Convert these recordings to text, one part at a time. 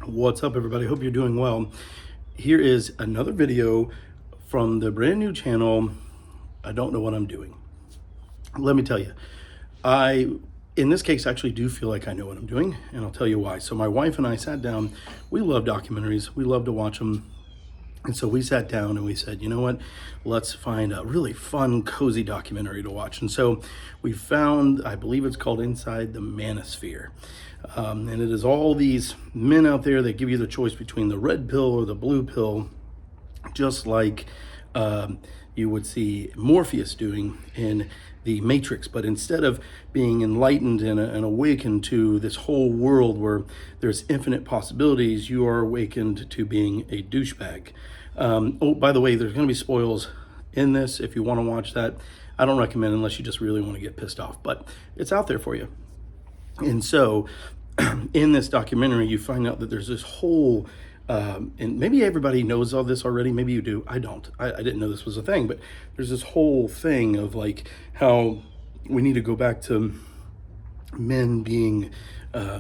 What's up, everybody? Hope you're doing well. Here is another video from the brand new channel. I don't know what I'm doing. Let me tell you, in this case, actually do feel like I know what I'm doing, and I'll tell you why. So my wife and I sat down. We love documentaries. We love to watch them. And so we sat down and we said, you know what, let's find a really fun, cozy documentary to watch. And so we found, I believe it's called Inside the Manosphere. And it is all these men out there that give you the choice between the red pill or the blue pill, just like you would see Morpheus doing in the Matrix. But instead of being enlightened and awakened to this whole world where there's infinite possibilities, you are awakened to being a douchebag. Oh, by the way, there's going to be spoils in this. If you want to watch that, I don't recommend unless you just really want to get pissed off, but it's out there for you. And so in this documentary, you find out that there's this whole, and maybe everybody knows all this already. Maybe you do. I don't. I didn't know this was a thing, but there's this whole thing of like how we need to go back to men being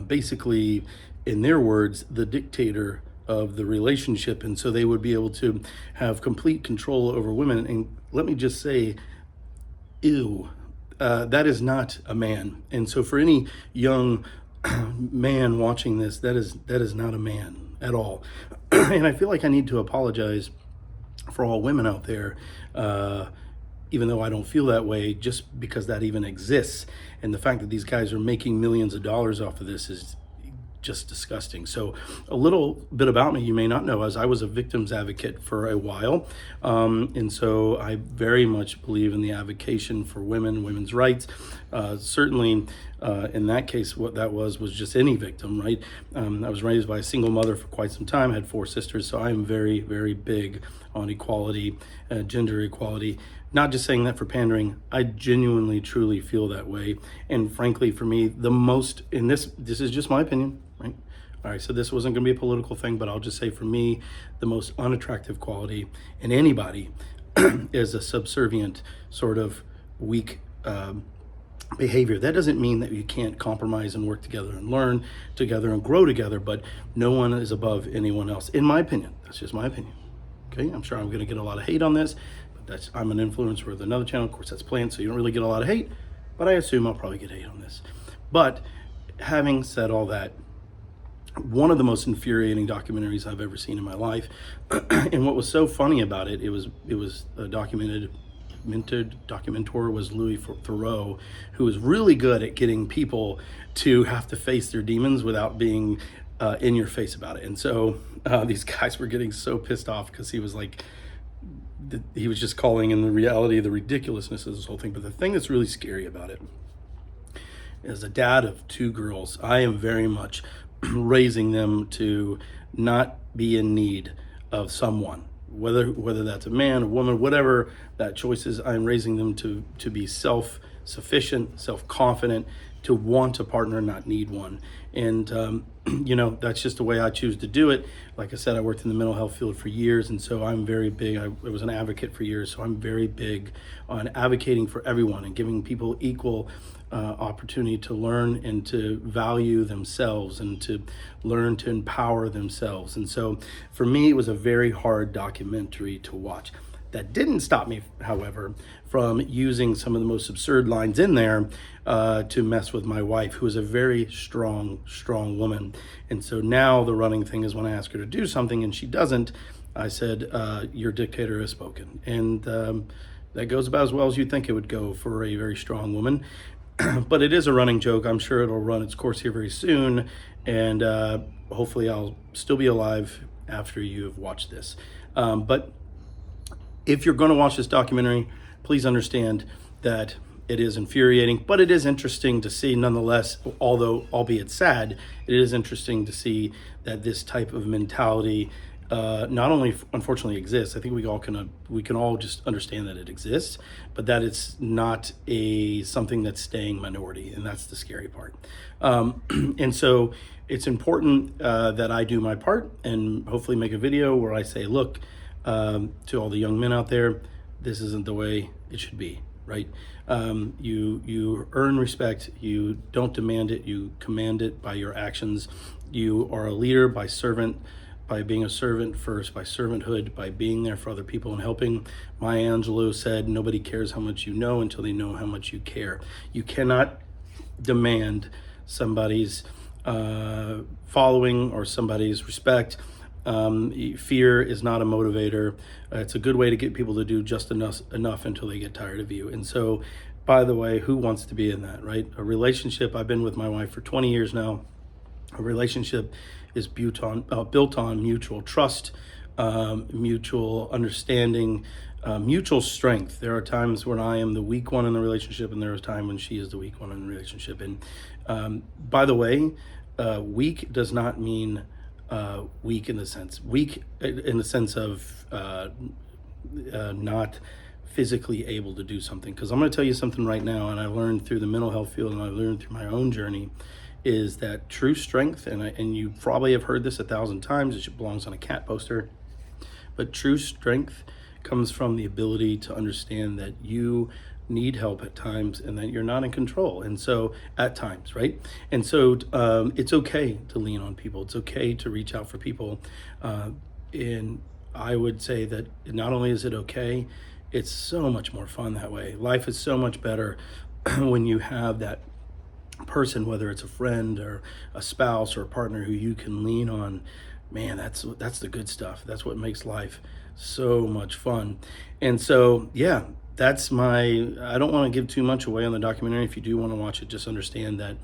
basically, in their words, the dictator of the relationship. And so they would be able to have complete control over women. And let me just say, ew. That is not a man. And so for any young man watching this, that is not a man at all. And I feel like I need to apologize for all women out there, even though I don't feel that way, just because that even exists. And the fact that these guys are making millions of dollars off of this is just disgusting. So a little bit about me you may not know, as I was a victims advocate for a while, and so I very much believe in the advocacy for women's rights. Certainly in that case, what that was just any victim, right? I was raised by a single mother for quite some time, had 4 sisters, so I am very, very big on equality, gender equality. Not just saying that for pandering, I genuinely, truly feel that way. And frankly, for me, the most, and this is just my opinion, right? All right, so this wasn't gonna be a political thing, but I'll just say for me, the most unattractive quality in anybody is a subservient, sort of weak behavior. That doesn't mean that you can't compromise and work together and learn together and grow together, but no one is above anyone else, in my opinion. That's just my opinion. Okay, I'm sure I'm gonna get a lot of hate on this, but I'm an influencer with another channel. Of course, that's planned, so you don't really get a lot of hate, but I assume I'll probably get hate on this. But having said all that, one of the most infuriating documentaries I've ever seen in my life, and what was so funny about it, it was a documentor was Louis Theroux, who was really good at getting people to have to face their demons without being in your face about it. And so these guys were getting so pissed off because he was like, he was just calling in the reality, the ridiculousness of this whole thing. But the thing that's really scary about it, as a dad of 2 girls, I am very much raising them to not be in need of someone, whether that's a man, a woman, whatever that choice is. I'm raising them to be self-sufficient, self-confident, to want a partner, not need one. And you know, that's just the way I choose to do it. Like I said, I worked in the mental health field for years, and so I'm very big. I was an advocate for years, so I'm very big on advocating for everyone and giving people equal opportunity to learn and to value themselves and to learn to empower themselves. And so for me, it was a very hard documentary to watch. That didn't stop me, however, from using some of the most absurd lines in there to mess with my wife, who is a very strong woman. And so now the running thing is when I ask her to do something and she doesn't, I said, your dictator has spoken. And that goes about as well as you'd think it would go for a very strong woman. But it is a running joke. I'm sure it'll run its course here very soon. And hopefully I'll still be alive after you have watched this. But if you're going to watch this documentary, please understand that it is infuriating, but it is interesting to see nonetheless, although albeit sad, it is interesting to see that this type of mentality not only unfortunately exists. I think we can all just understand that it exists, but that it's not something that's staying minority, and that's the scary part. And so it's important that I do my part and hopefully make a video where I say, look, to all the young men out there, this isn't the way it should be. right? You earn respect. You don't demand it. You command it by your actions. You are a leader by being a servant first, by servanthood, by being there for other people and helping. Maya Angelou said, nobody cares how much you know until they know how much you care. You cannot demand somebody's following or somebody's respect. Fear is not a motivator. It's a good way to get people to do just enough until they get tired of you. And so, by the way, who wants to be in that, right? A relationship, I've been with my wife for 20 years now. A relationship is built on mutual trust, mutual understanding, mutual strength. There are times when I am the weak one in the relationship, and there is time when she is the weak one in the relationship. And by the way, weak does not mean weak in the sense of not physically able to do something. Because I'm going to tell you something right now, and I learned through the mental health field, and I learned through my own journey, is that true strength, and you probably have heard this 1,000 times, it belongs on a cat poster, but true strength comes from the ability to understand that you need help at times and that you're not in control. And so at times, right? And so it's okay to lean on people. It's okay to reach out for people. And I would say that not only is it okay, it's so much more fun that way. Life is so much better when you have that person, whether it's a friend or a spouse or a partner who you can lean on. Man, that's the good stuff. That's what makes life so much fun. And so, yeah, that's I don't want to give too much away on the documentary. If you do want to watch it, just understand that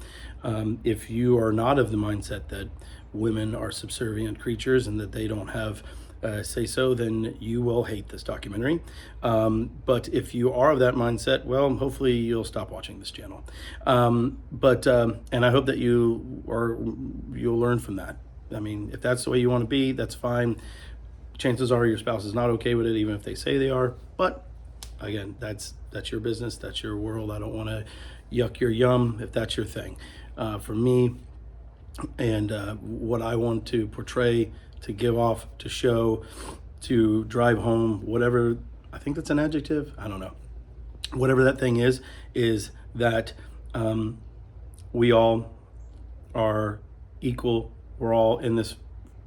if you are not of the mindset that women are subservient creatures and that they don't have say so, then you will hate this documentary. But if you are of that mindset, well, hopefully you'll stop watching this channel. And I hope that you'll learn from that. I mean, if that's the way you want to be, that's fine. Chances are your spouse is not okay with it, even if they say they are. But again, that's your business, that's your world. I don't want to yuck your yum if that's your thing. For me, and what I want to portray, to give off, to show, to drive home, whatever, I think that's an adjective, I don't know. Whatever that thing is that we all are equal. We're all in this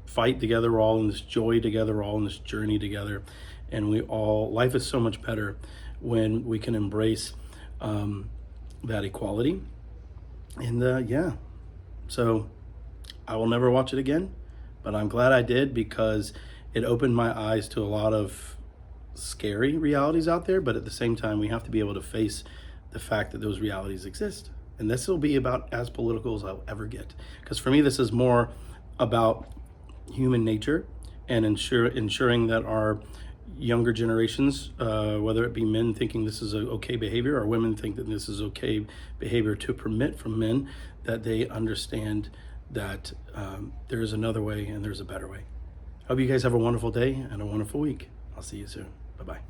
fight together. We're all in this joy together. We're all in this journey together. And life is so much better when we can embrace that equality. And yeah, so I will never watch it again, but I'm glad I did, because it opened my eyes to a lot of scary realities out there. But at the same time, we have to be able to face the fact that those realities exist. And this will be about as political as I'll ever get. Because for me, this is more about human nature and ensuring that our younger generations, whether it be men thinking this is okay behavior or women think that this is okay behavior to permit from men, that they understand that there is another way and there's a better way. I hope you guys have a wonderful day and a wonderful week. I'll see you soon. Bye-bye.